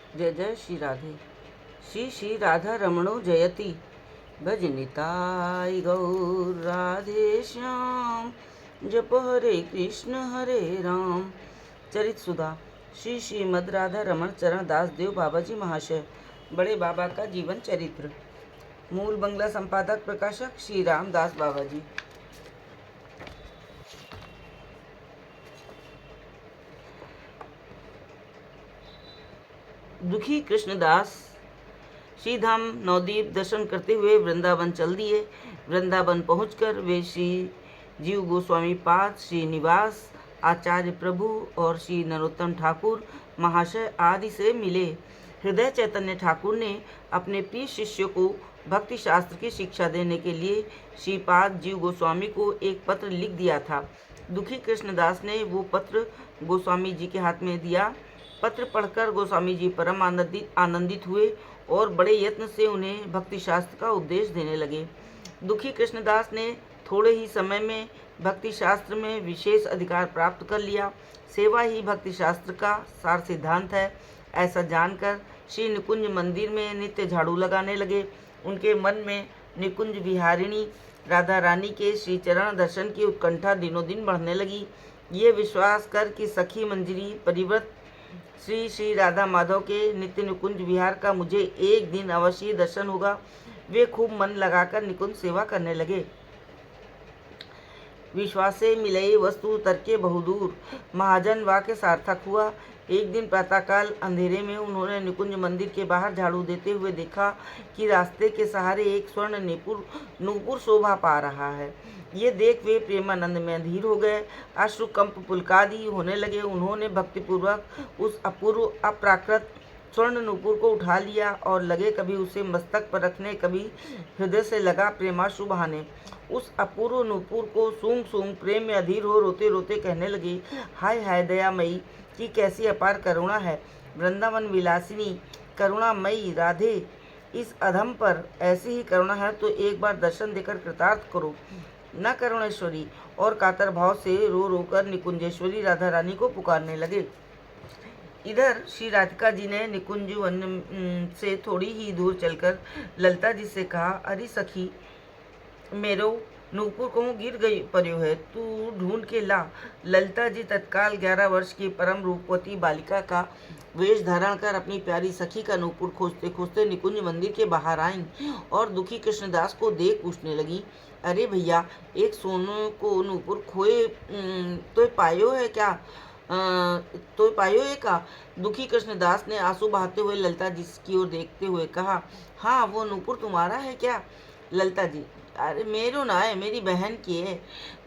जय जय श्री राधे। श्री श्री राधा रमणो जयति, भज निताय गौर राधे श्याम। जप हरे कृष्ण हरे राम। चरित सुधा। श्री श्रीमद राधा रमण चरण दास देव बाबा जी महाशय, बड़े बाबा का जीवन चरित्र। मूल बंगला संपादक प्रकाशक श्री रामदास बाबा जी। दुखी कृष्णदास श्री धाम नवदीप दर्शन करते हुए वृंदावन चल दिए। वृंदावन पहुंचकर वे श्री जीव गोस्वामी पाद, श्री निवास आचार्य प्रभु और श्री नरोत्तम ठाकुर महाशय आदि से मिले। हृदय चैतन्य ठाकुर ने अपने प्रिय शिष्य को भक्ति शास्त्र की शिक्षा देने के लिए श्रीपाद जीव गोस्वामी को एक पत्र लिख दिया था। दुखी कृष्णदास ने वो पत्र गोस्वामी जी के हाथ में दिया। पत्र पढ़कर गोस्वामी जी परम आनंदित हुए और बड़े यत्न से उन्हें भक्ति शास्त्र का उपदेश देने लगे। दुखी कृष्णदास ने थोड़े ही समय में भक्ति शास्त्र में विशेष अधिकार प्राप्त कर लिया। सेवा ही भक्ति शास्त्र का सार सिद्धांत है, ऐसा जानकर श्री निकुंज मंदिर में नित्य झाड़ू लगाने लगे। उनके मन में निकुंज विहारिणी राधा रानी के श्री चरण दर्शन की उत्कंठा दिनों दिन बढ़ने लगी। ये विश्वास कर कि सखी मंजरी परिव्रत श्री श्री राधा माधव के नित्य निकुंज विहार का मुझे एक दिन अवश्य दर्शन होगा, वे खूब मन लगाकर निकुंज सेवा करने लगे। विश्वास से मिले वस्तु तर्के बहुदूर, महाजन वाक्य सार्थक हुआ। एक दिन प्रातःकाल अंधेरे में उन्होंने निकुंज मंदिर के बाहर झाड़ू देते हुए देखा कि रास्ते के सहारे एक स्वर्ण नूपुर शोभा पा रहा है। ये देख वे प्रेमानंद में अधीर हो गए, अश्रुकंप पुलकादि होने लगे। उन्होंने भक्तिपूर्वक उस अपूर्व अप्राकृत स्वर्ण नूपुर को उठा लिया और लगे कभी उसे मस्तक पर रखने, कभी हृदय से लगा प्रेमाश्रु बहाने। उस अपूर्व नूपुर को सूंघ सूंघ प्रेम में अधीर हो रोते रोते कहने लगे, हाय हाय दयामयी की कैसी अपार करुणा है। वृंदावन विलासिनी करुणामयी राधे, इस अधम पर ऐसी ही करुणा है तो एक बार दर्शन देकर कृतार्थ करो न करुणेश्वरी। और कातर भाव से रो रो कर निकुंजेश्वरी राधा रानी को पुकारने लगे। इधर श्री राधिका जी ने निकुंज वन से थोड़ी ही दूर चलकर ललता जी से कहा, अरे सखी, मेरो नूपुर कहूँ गिर गई पर्यो है, तू ढूंढ के ला। ललिता जी तत्काल 11 वर्ष की परम रूपवती बालिका का वेश धारण कर अपनी प्यारी सखी का नूपुर खोजते खोजते निकुंज मंदिर के बाहर आईं और दुखी कृष्णदास को देख पूछने लगी, अरे भैया, एक सोने को नूपुर खोए तो पायो है क्या? तो पायो है का? दुखी कृष्णदास ने आंसू बहाते हुए ललिता जी की ओर देखते हुए कहा, हाँ, वो नूपुर तुम्हारा है क्या? ललिता जी, अरे मेरो ना है, मेरी बहन की है।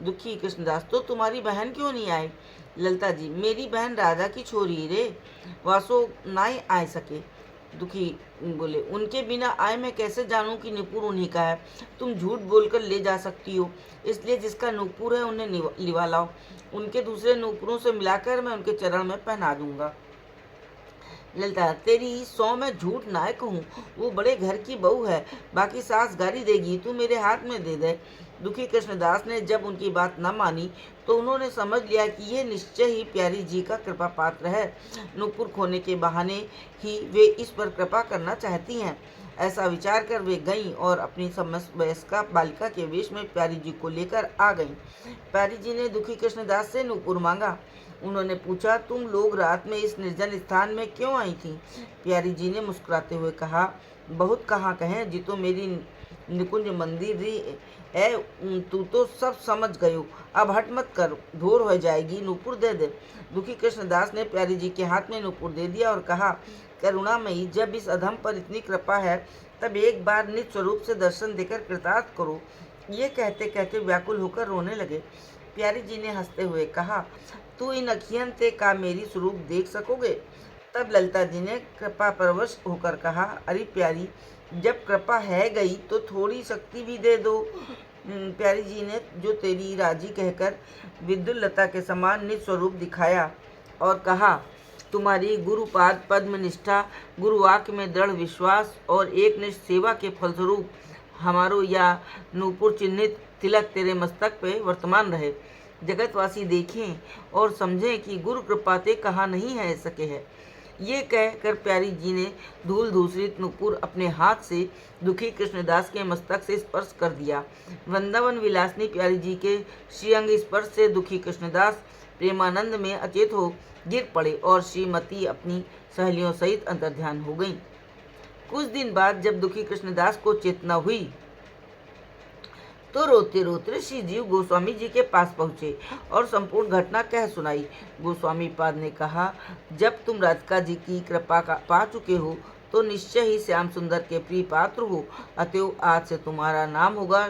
दुखी कृष्णदास, तो तुम्हारी बहन क्यों नहीं आई? ललिता जी, मेरी बहन राजा की छोरी रे, वासो नाई आ सके। दुखी बोले, उनके बिना आए मैं कैसे जानूं कि नूपुर उन्हीं का है? तुम झूठ बोलकर ले जा सकती हो, इसलिए जिसका नूपुर है उन्हें लिवा लाओ। उनके दूसरे नूपुरों से मिलाकर मैं उनके चरण में पहना दूंगा। ललिता, तेरी 100 में झूठ ना कहूँ, वो बड़े घर की बहू है, बाकी सास गारी देगी, तू मेरे हाथ में दे दे। दुखी कृष्णदास ने जब उनकी बात न मानी तो उन्होंने समझ लिया कि ये निश्चय ही प्यारी जी का कृपा पात्र है। नूपुर खोने के बहाने ही वे इस पर कृपा करना चाहती हैं। ऐसा विचार कर वे गईं और अपनी समवयस्का बालिका के वेश में प्यारी जी को लेकर आ गईं। प्यारी जी ने दुखी कृष्णदास से नूपुर मांगा। उन्होंने पूछा, तुम लोग रात में इस निर्जन स्थान में क्यों आई थी? प्यारी जी ने मुस्कुराते हुए कहा, बहुत कहाँ कहें जी, तो मेरी निकुंज मंदिर है, तू तो सब समझ गयो, अब हट मत कर, ढोर हो जाएगी, नूपुर दे दे। दुखी कृष्णदास ने प्यारी जी के हाथ में नूपुर दे दिया और कहा, करुणामयी, जब इस अधम पर इतनी कृपा है तब एक बार निज स्वरूप से दर्शन देकर कृतार्थ करो। ये कहते कहते व्याकुल होकर रोने लगे। प्यारी जी ने हंसते हुए कहा, तू इन अखियन ते का मेरी स्वरूप देख सकोगे? तब ललिता जी ने कृपा परवश होकर कहा, अरे प्यारी, जब कृपा है गई तो थोड़ी शक्ति भी दे दो। प्यारी जी ने जो तेरी राजी कहकर विद्युल्लता के समान निज स्वरूप दिखाया और कहा, तुम्हारी गुरुपाद पद्म निष्ठा, गुरुवाक्य में दृढ़ विश्वास और एक निष्ठ सेवा के फलस्वरूप हमारो या नूपुर चिन्हित तिलक तेरे मस्तक पे वर्तमान रहे। जगतवासी देखें और समझें कि गुरु कृपा ते कहाँ नहीं है सके है। ये कहकर प्यारी जी ने धूल धूसरित नुपुर अपने हाथ से दुखी कृष्णदास के मस्तक से स्पर्श कर दिया। वृंदावन विलासनी प्यारी जी के श्रीअंग स्पर्श से दुखी कृष्णदास प्रेमानंद में अचेत हो गिर पड़े और श्रीमती अपनी सहेलियों सहित अंतर्ध्यान हो गईं। कुछ दिन बाद जब दुखी कृष्णदास को चेतना हुई तो रोते रोते श्री जीव गोस्वामी जी के पास पहुँचे और संपूर्ण घटना कह सुनाई। गोस्वामी पाद ने कहा, जब तुम राधिका जी की कृपा पा चुके हो तो निश्चय ही श्याम सुंदर के प्रिय पात्र हो। अतएव आज से तुम्हारा नाम होगा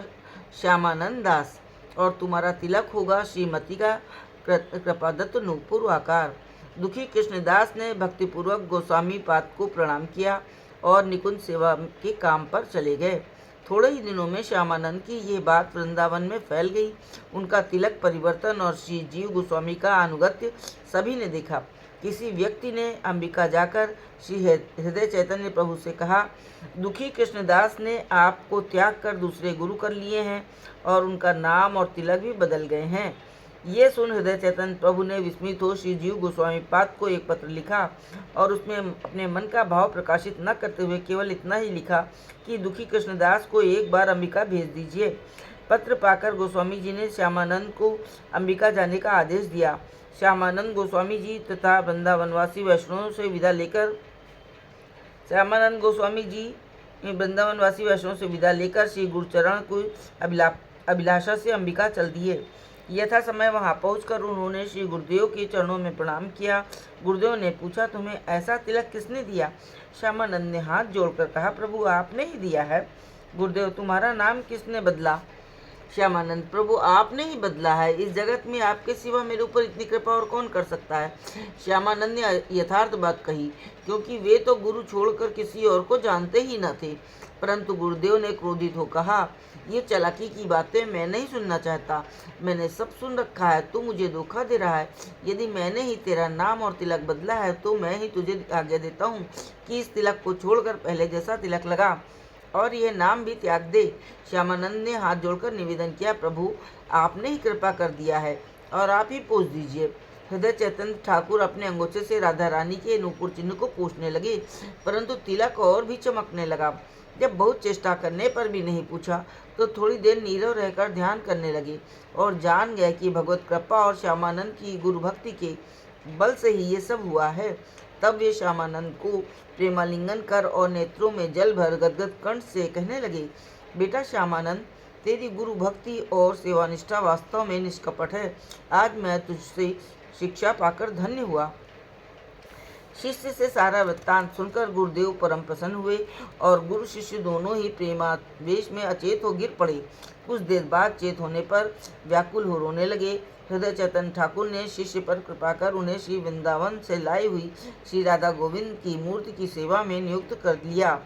श्यामानंद दास और तुम्हारा तिलक होगा श्रीमती का कृपादत्त नूपुर आकार। दुखी कृष्णदास ने भक्तिपूर्वक गोस्वामी पाद को प्रणाम किया और निकुंज सेवा के काम पर चले गए। थोड़े ही दिनों में श्यामानंद की ये बात वृंदावन में फैल गई। उनका तिलक परिवर्तन और श्री जीव गोस्वामी का अनुगत्य सभी ने देखा। किसी व्यक्ति ने अंबिका जाकर श्री हृदय चैतन्य प्रभु से कहा, दुखी कृष्णदास ने आपको त्याग कर दूसरे गुरु कर लिए हैं और उनका नाम और तिलक भी बदल गए हैं। ये सुन हृदय चैतन्य प्रभु ने विस्मित हो श्री जीव गोस्वामी पाद को एक पत्र लिखा और उसमें अपने मन का भाव प्रकाशित न करते हुए केवल इतना ही लिखा कि दुखी कृष्णदास को एक बार अंबिका भेज दीजिए। पत्र पाकर गोस्वामी जी ने श्यामानंद को अंबिका जाने का आदेश दिया। श्यामानंद गोस्वामी जी तथा वृंदावनवासी वैष्णवों से विदा लेकर श्री गुरुचरण को अभिलाषा से अंबिका चल दिए। यथा समय वहां पहुंचकर उन्होंने श्री गुरुदेव के चरणों में प्रणाम किया। गुरुदेव ने पूछा, तुम्हें ऐसा तिलक किसने दिया? श्यामानंद ने हाथ जोड़कर कहा, प्रभु आपने ही दिया है। गुरुदेव, तुम्हारा नाम किसने बदला? श्यामानंद, प्रभु आपने ही बदला है। इस जगत में आपके सिवा मेरे ऊपर इतनी कृपा और कौन कर सकता है? श्यामानंद ने यथार्थ बात कही, क्योंकि वे तो गुरु छोड़कर किसी और को जानते ही न थे। परंतु गुरुदेव ने क्रोधित हो कहा, ये चालाकी की बातें मैं नहीं सुनना चाहता। मैंने सब सुन रखा है। तू मुझे धोखा दे रहा है। यदि मैंने ही तेरा नाम और तिलक बदला है तो मैं ही तुझे आज्ञा देता हूँ कि इस तिलक को छोड़कर पहले जैसा तिलक लगा और यह नाम भी त्याग दे। श्यामानंद ने हाथ जोड़कर निवेदन किया, प्रभु आपने ही कृपा कर दिया है और आप ही पोंछ दीजिए। हृदय चैतन्य ठाकुर अपने अंगोछे से राधा रानी के नूपुर चिन्ह को पोंछने लगे, परंतु तिलक और भी चमकने लगा। जब बहुत चेष्टा करने पर भी नहीं पूछा तो थोड़ी देर नीरव रहकर ध्यान करने लगे और जान गए कि भगवत कृपा और श्यामानंद की गुरु भक्ति के बल से ही ये सब हुआ है। तब वे श्यामानंद को प्रेमालिंगन कर और नेत्रों में जल भर गदगद कंठ से कहने लगे, बेटा श्यामानंद, तेरी गुरु भक्ति और सेवानिष्ठा वास्तव में निष्कपट है। आज मैं तुझसे शिक्षा पाकर धन्य हुआ। शिष्य से सारा वृत्तांत सुनकर गुरुदेव परम प्रसन्न हुए और गुरु शिष्य दोनों ही प्रेमावेश में अचेत हो गिर पड़े। कुछ देर बाद चेत होने पर व्याकुल हो रोने लगे। हृदय चैतन्य ठाकुर ने शिष्य पर कृपा कर उन्हें श्री वृंदावन से लाई हुई श्री राधा गोविंद की मूर्ति की सेवा में नियुक्त कर लिया।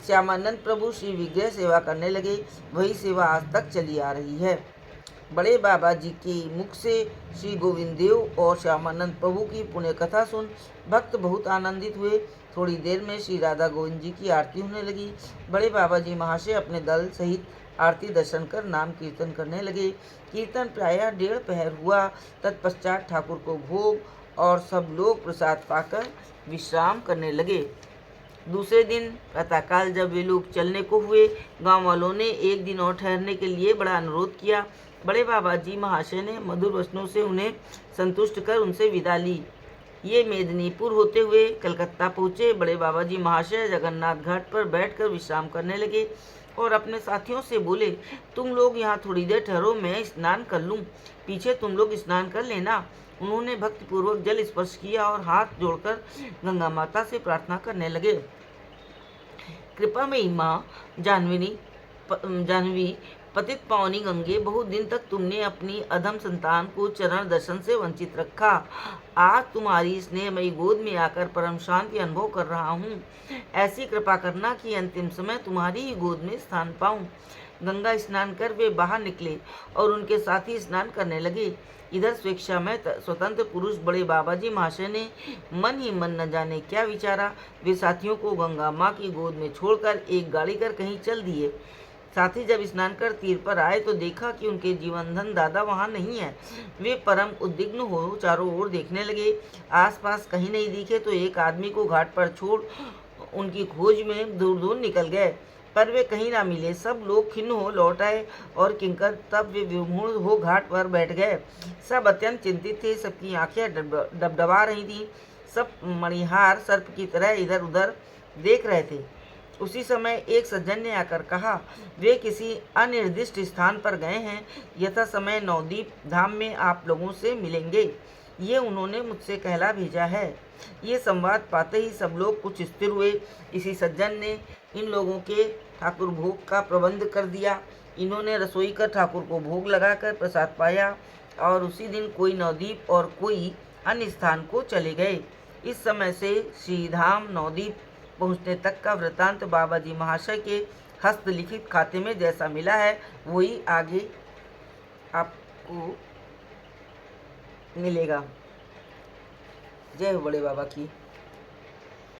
श्यामानंद प्रभु श्री विग्रह सेवा करने लगे। वही सेवा आज तक चली आ रही है। बड़े बाबा जी के मुख से श्री गोविंद देव और श्यामानंद प्रभु की पुण्य कथा सुन भक्त बहुत आनंदित हुए। थोड़ी देर में श्री राधा गोविंद जी की आरती होने लगी। बड़े बाबा जी महाशय अपने दल सहित आरती दर्शन कर नाम कीर्तन करने लगे। कीर्तन प्रायः 1:30 पहर हुआ। तत्पश्चात ठाकुर को भोग और सब लोग प्रसाद पाकर विश्राम करने लगे। दूसरे दिन प्रातःकाल जब वे लोग चलने को हुए, गांव वालों ने एक दिन और ठहरने के लिए बड़ा अनुरोध किया। बड़े बाबा जी महाशय ने मधुर वचनों से उन्हें संतुष्ट कर उनसे विदा ली। ये मेदिनीपुर होते हुए कलकत्ता पहुँचे। बड़े बाबा जी महाशय जगन्नाथ घाट पर बैठकर विश्राम करने लगे और अपने साथियों से बोले, तुम लोग यहाँ थोड़ी देर ठहरो, मैं स्नान कर लूँ, पीछे तुम लोग स्नान कर लेना। उन्होंने भक्तिपूर्वक जल स्पर्श किया और हाथ जोड़कर गंगा माता से प्रार्थना करने लगे। कृपा में माँ जानवी पतित पावनी गंगे, बहुत दिन तक तुमने अपनी अधम संतान को चरण दर्शन से वंचित रखा। आज तुम्हारी स्नेहमयी गोद में आकर परम शांति अनुभव कर रहा हूँ। ऐसी कृपा करना कि अंतिम समय तुम्हारी ही गोद में स्थान पाऊँ। गंगा स्नान कर वे बाहर निकले और उनके साथी स्नान करने लगे। इधर स्वेच्छा में स्वतंत्र पुरुष बड़े बाबा जी महाशय ने मन ही मन न जाने क्या विचारा। वे साथियों को गंगा माँ की गोद में छोड़कर एक गाड़ी कर कहीं चल दिए। साथ ही जब स्नान कर तीर पर आए तो देखा कि उनके जीवनधन दादा वहाँ नहीं है। वे परम उद्विग्न हो चारों ओर देखने लगे। आसपास कहीं नहीं दिखे तो एक आदमी को घाट पर छोड़ उनकी खोज में दूर दूर निकल गए, पर वे कहीं ना मिले। सब लोग खिन्न हो लौट आए और किंकर तब वे विमूढ़ हो घाट पर बैठ गए। सब अत्यंत चिंतित थे, सबकी आंखें डबडबा रही थीं। सब मणिहार सर्प की तरह इधर उधर देख रहे थे। उसी समय एक सज्जन ने आकर कहा, वे किसी अनिर्दिष्ट स्थान पर गए हैं, यथा समय नवदीप धाम में आप लोगों से मिलेंगे। ये उन्होंने मुझसे कहला भेजा है। ये संवाद पाते ही सब लोग कुछ स्थिर हुए। इसी सज्जन ने इन लोगों के ठाकुर भोग का प्रबंध कर दिया। इन्होंने रसोई कर ठाकुर को भोग लगाकर प्रसाद पाया और उसी दिन कोई नवदीप और कोई अन्य स्थान को चले गए। इस समय से श्रीधाम नवदीप पहुँचने तक का वृतांत बाबा जी महाशय के हस्तलिखित खाते में जैसा मिला है वही आगे आपको मिलेगा। जय हो बड़े बाबा की।